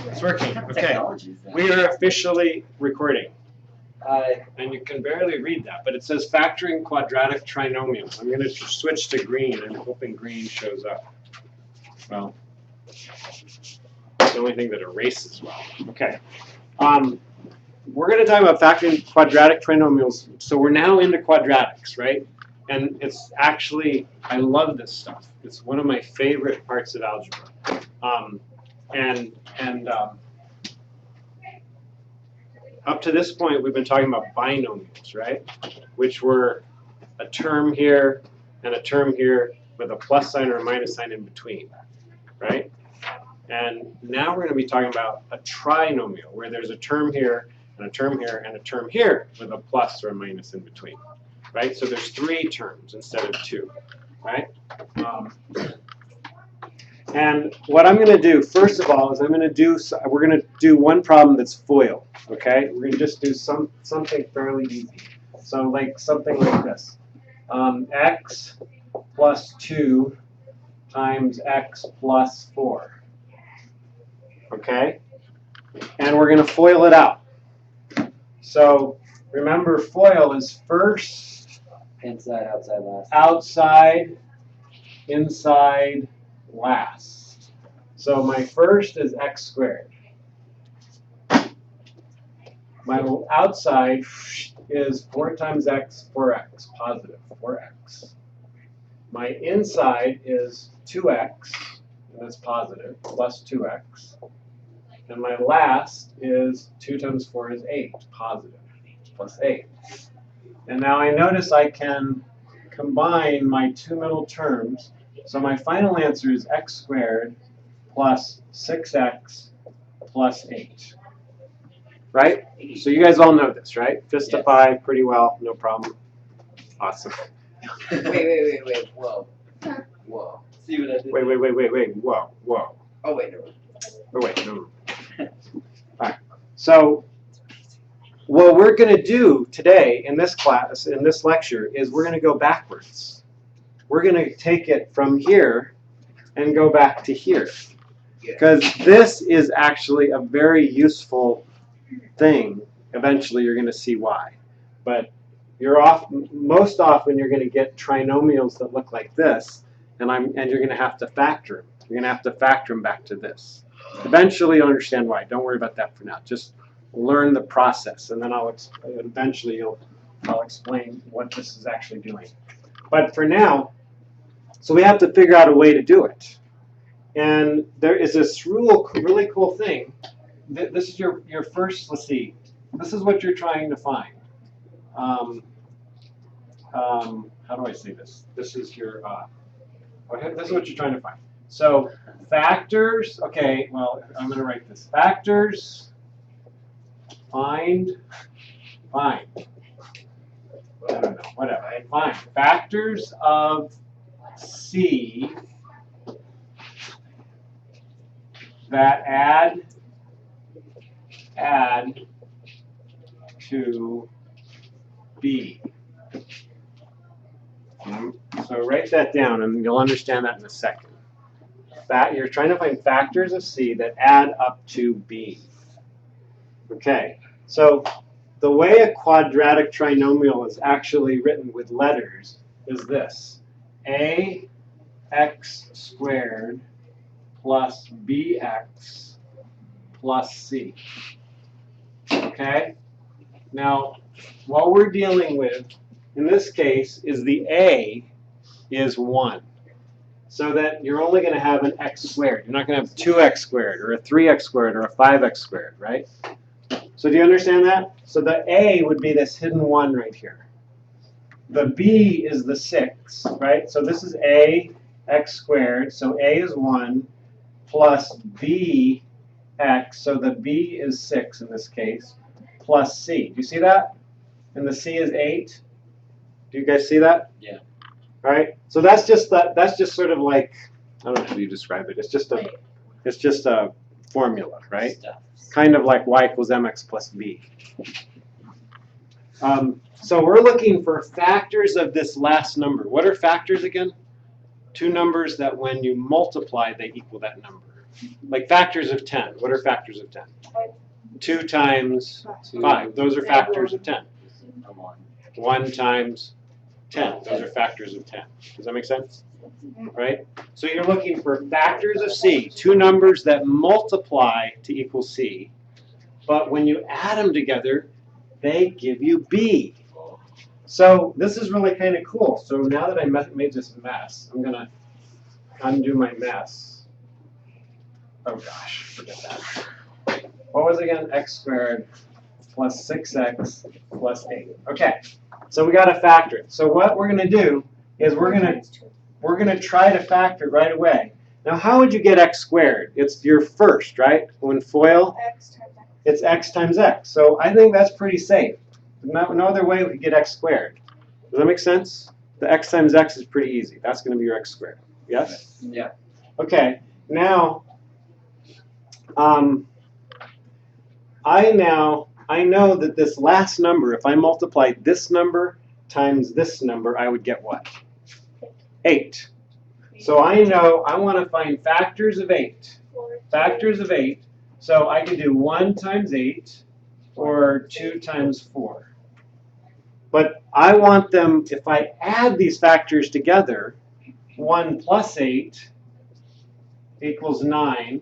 It's working. Okay. Technologies, then. We are officially recording. Hi. And you can barely read that, but it says factoring quadratic trinomials. I'm going to switch to green. I'm hoping green shows up. Well, it's the only thing that erases well. Okay. We're going to talk about factoring quadratic trinomials. So we're now into quadratics, right? And it's actually, I love this stuff. It's one of my favorite parts of algebra. Up to this point, we've been talking about binomials, right? Which were a term here and a term here with a plus sign or a minus sign in between, right? And now we're going to be talking about a trinomial, where there's a term here and a term here and a term here with a plus or a minus in between, right? So there's 3 terms instead of 2, right? And what I'm going to do, first of all, is we're going to do one problem that's FOIL, okay? We're going to just do something fairly easy. So like something like this. X plus 2 times x plus 4, okay? And we're going to FOIL it out. So remember, FOIL is first, Inside, outside, last. outside, inside, last. So my first is x squared. My outside is 4 times x, 4x, positive, 4x. My inside is 2x, and that's positive, plus 2x. And my last is 2 times 4 is 8, positive, plus 8. And now I notice I can combine my 2 middle terms. So my final answer is x squared plus 6x plus 8. Right? So you guys all know this, right? Fistify pretty well, no problem. Awesome. Wait. Whoa. Whoa. See what I did? Wait. Whoa. Oh, wait, no. Oh, wait, no. All right. So what we're going to do today in this class, in this lecture, is we're going to go backwards. We're going to take it from here and go back to here. Because this is actually a very useful thing. Eventually you're going to see why. But most often you're going to get trinomials that look like this, and you're going to have to factor them. You're going to have to factor them back to this. Eventually you'll understand why. Don't worry about that for now. Just learn the process, and then I'll explain what this is actually doing. But for now, so we have to figure out a way to do it. And there is this really cool thing. This is your first, let's see, this is what you're trying to find. How do I say this? This is your, this is what you're trying to find. So factors, okay, well, I'm going to write this. Factors, find. I don't know, whatever. Find factors of C that add to B. So write that down, and you'll understand that in a second. You're trying to find factors of C that add up to B. Okay, so the way a quadratic trinomial is actually written with letters is this. Ax squared plus bx plus c. Okay? Now, what we're dealing with in this case is the a is 1. So that you're only going to have an x squared. You're not going to have 2x squared or a 3x squared or a 5x squared, right? So do you understand that? So the a would be this hidden 1 right here. The b is the 6, right? So this is a x squared. So a is 1 plus b x. So the b is 6 in this case, plus c. Do you see that? And the c is 8. Do you guys see that? Yeah. All right. So that's just sort of like, I don't know how you describe it. It's just a formula, right? Stuff. Kind of like y equals mx plus b. So we're looking for factors of this last number. What are factors again? 2 numbers that when you multiply, they equal that number. Like factors of 10. What are factors of 10? 2 times 5. Those are factors of 10. 1 times 10. Those are factors of 10. Does that make sense? Right? So you're looking for factors of C, two numbers that multiply to equal C, but when you add them together, they give you B. So this is really kind of cool. So now that I made this mess, I'm going to undo my mess. Oh gosh, forget that. What was it again? X squared plus 6x plus 8. Okay, so we got to factor it. So what we're going to do is we're going to try to factor it right away. Now, how would you get x squared? It's your first, right? When FOIL, it's x times x. So I think that's pretty safe. No other way we could get x squared. Does that make sense? The x times x is pretty easy. That's going to be your x squared. Yes? Yeah. Okay. Now, I know that this last number, if I multiplied this number times this number, I would get what? 8. So I know I want to find factors of 8. Factors of 8. So I could do 1 times 8 or 2 times 4. But I want them, if I add these factors together, 1 plus 8 equals 9.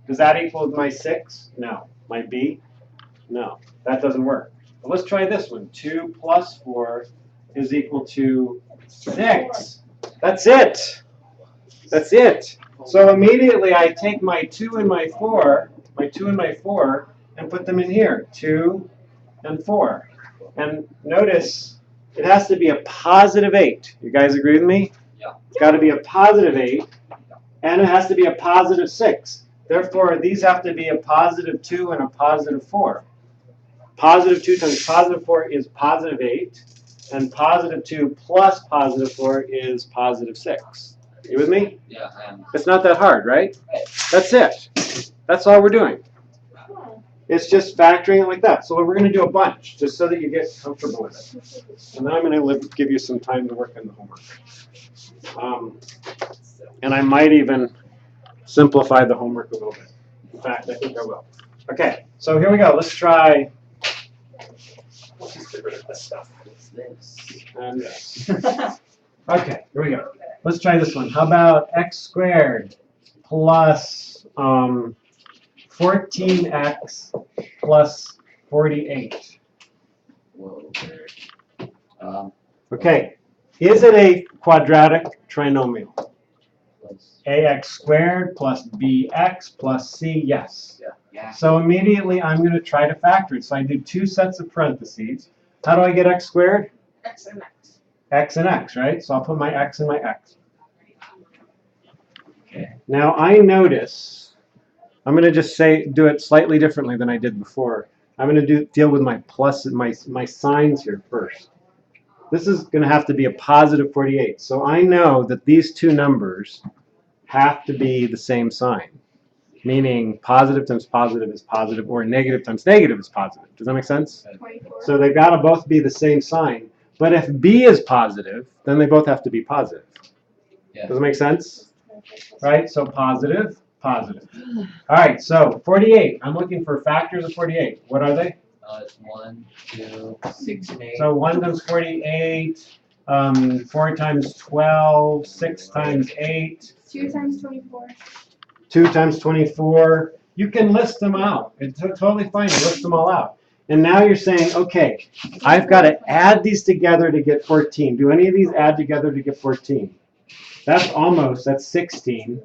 Does that equal my 6? No. My B? No. That doesn't work. But let's try this one. 2 plus 4 is equal to 6. That's it. That's it. So immediately I take my 2 and my 4, and put them in here. 2 and 4. And notice it has to be a positive 8. You guys agree with me? Yeah. It's got to be a positive 8, and it has to be a positive 6. Therefore, these have to be a positive 2 and a positive 4. Positive 2 times positive 4 is positive 8, and positive 2 plus positive 4 is positive 6. You with me? Yeah, I am. It's not that hard, right? That's it. That's all we're doing. It's just factoring it like that. So we're going to do a bunch, just so that you get comfortable with it. And then I'm going to give you some time to work on the homework. And I might even simplify the homework a little bit. In fact, I think I will. Okay, so here we go. Let's try. Let's just get rid of this stuff. What's this? And this. Okay, here we go. Let's try this one. How about x squared plus 14x plus 48? Whoa. Okay, is it a quadratic trinomial? Plus. Ax squared plus bx plus c, yes. Yeah. So immediately I'm going to try to factor it. So I do 2 sets of parentheses. How do I get x squared? X and X. X and x, right? So I'll put my x and my x. Okay. Now I notice, I'm going to just do it slightly differently than I did before. I'm going to deal with my plus and my signs here first. This is going to have to be a positive 48. So I know that these two numbers have to be the same sign, meaning positive times positive is positive, or negative times negative is positive. Does that make sense? 24. So they've got to both be the same sign. But if b is positive, then they both have to be positive. Yeah. Does it make sense? Right? So positive, positive. All right, so 48. I'm looking for factors of 48. What are they? It's 1, 2, 6, and 8. So 1 times 48, 4 times 12, 6 times 8. 2 times 24. 2 times 24. You can list them out. It's totally fine to list them all out. And now you're saying, okay, I've got to add these together to get 14. Do any of these add together to get 14? That's 16.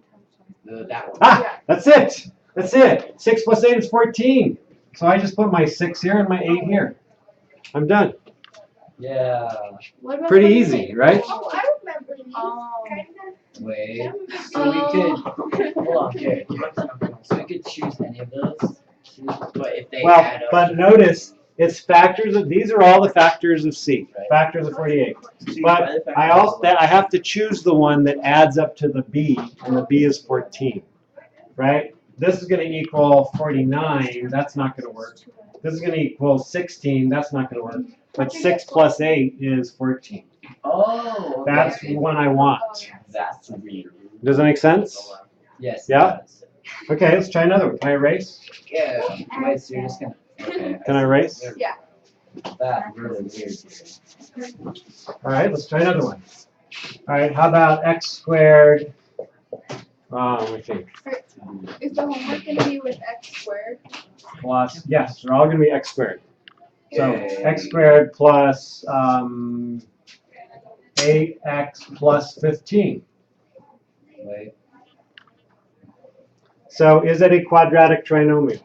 That one. Ah, that's it. That's it. 6 plus 8 is 14. So I just put my 6 here and my 8 here. I'm done. Yeah. What about Pretty 48? easy, right? Oh, I remember these. Wait. So we could. Hold on, Jared. So we could choose any of those. But if they Well, add up. but notice it's factors of, these are all the factors of C, Right. factors of 48. So you But find the I factors also I have to choose the one that adds up to the B, and the B is 14, right? This is going to equal 49. That's not going to work. This is going to equal 16. That's not going to work. But 6 plus 8 is 14. Oh. Okay. That's the one I want. That's weird. Does that make sense? Yes. Yeah? It does. Okay, let's try another one. Can I erase? Yeah. Wait, so you're just gonna. Okay. Can I erase? Yeah. That really weird. All right, let's try another one. All right, how about x squared? Let me think. Is the homework gonna be with x squared? Plus, yes, they're all going to be x squared. So Yay. x squared plus 8x plus 15. Wait. So is it a quadratic trinomial?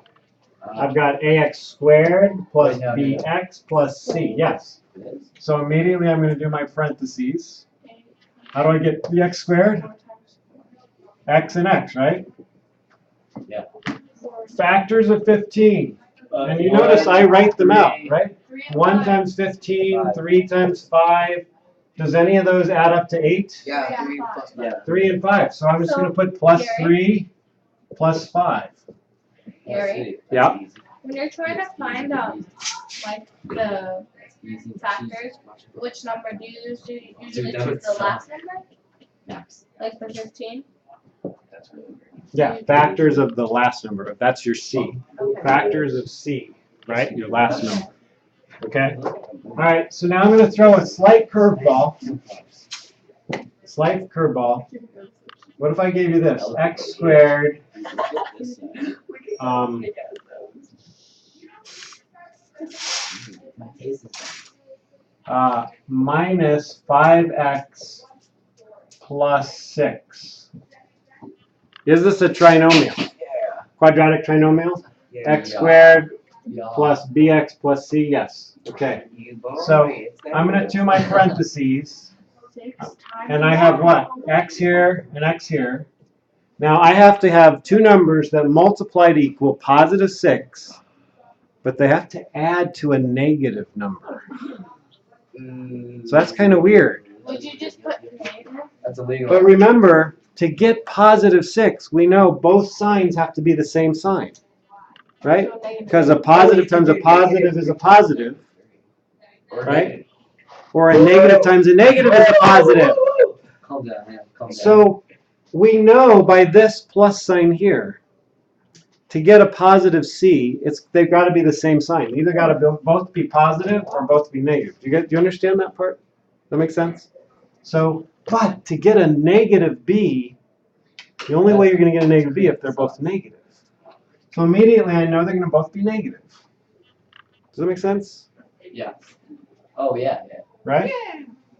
Uh, I've got ax squared plus Wait, no, no, no. bx plus c. Yes. it is? So immediately I'm going to do my parentheses. How do I get the x squared? X and x, right? Yeah. Factors of 15. And you One, notice I write them out, three. right? 3 and 1 5. times 15, Five. 3 times 5. Does any of those add up to 8? Yeah, 3 5. plus Yeah. 3 and 5. So I'm just So, going to put plus Gary? 3 plus 5. Gary? Let's see. Yeah. That's easy. When you're trying to find like the That's easy. factors, which number do you usually Dude, that choose would the suck. last number? Max. Like for 15? That's really weird. Yeah, factors of the last number. That's your C. Okay. Factors of C, right? Your last number. Okay? All right, so now I'm going to throw a slight curveball. Slight curveball. What if I gave you this? X squared My face is minus 5x plus 6. Is this a trinomial? Yeah. Quadratic trinomial? Yeah. X squared Yeah. plus bx plus c? Yes. Okay. You boy, So, it's that I'm going to do my parentheses. 6 times. And I have what? X here and X here. Now I have to have two numbers that multiply to equal positive 6, but they have to add to a negative number. So that's kind of weird. Would you just put negative? That's illegal. But remember, to get positive 6, we know both signs have to be the same sign, right? So negative. Because a positive times a positive is a positive, right? Or a negative times a negative is a positive. Calm down, man. Calm down. So we know by this plus sign here, to get a positive C, they've got to be the same sign. Either got to both be positive or both be negative. Do you understand that part? That makes sense? So, but to get a negative B, the only way you're going to get a negative B if they're both negative. So immediately I know they're going to both be negative. Does that make sense? Yeah. Oh yeah, yeah. Right?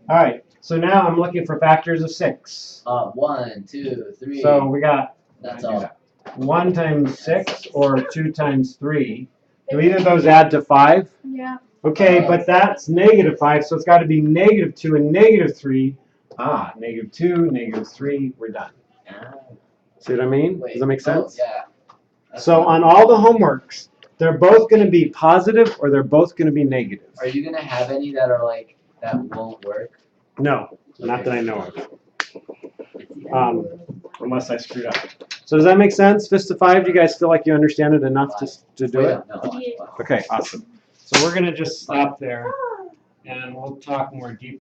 All right. So now I'm looking for factors of 6. 1, 2, 3. So we got That's all. 1 times 6 or 2 times 3. Do either of those add to 5? Yeah. Okay, but that's negative 5, so it's got to be negative 2 and negative 3. Negative 2, negative 3, we're done. See what I mean? Wait, Does that make sense? Oh, yeah. That's So fine. on all the homeworks, they're both going to be positive or they're both going to be negative. Are you gonna have any that are like that won't work? No, not that I know of. Unless I screwed up. So does that make sense? Fist of 5, do you guys feel like you understand it enough to do Wait, it? No. Yeah. Okay, awesome. So we're going to just stop there and we'll talk more deeply.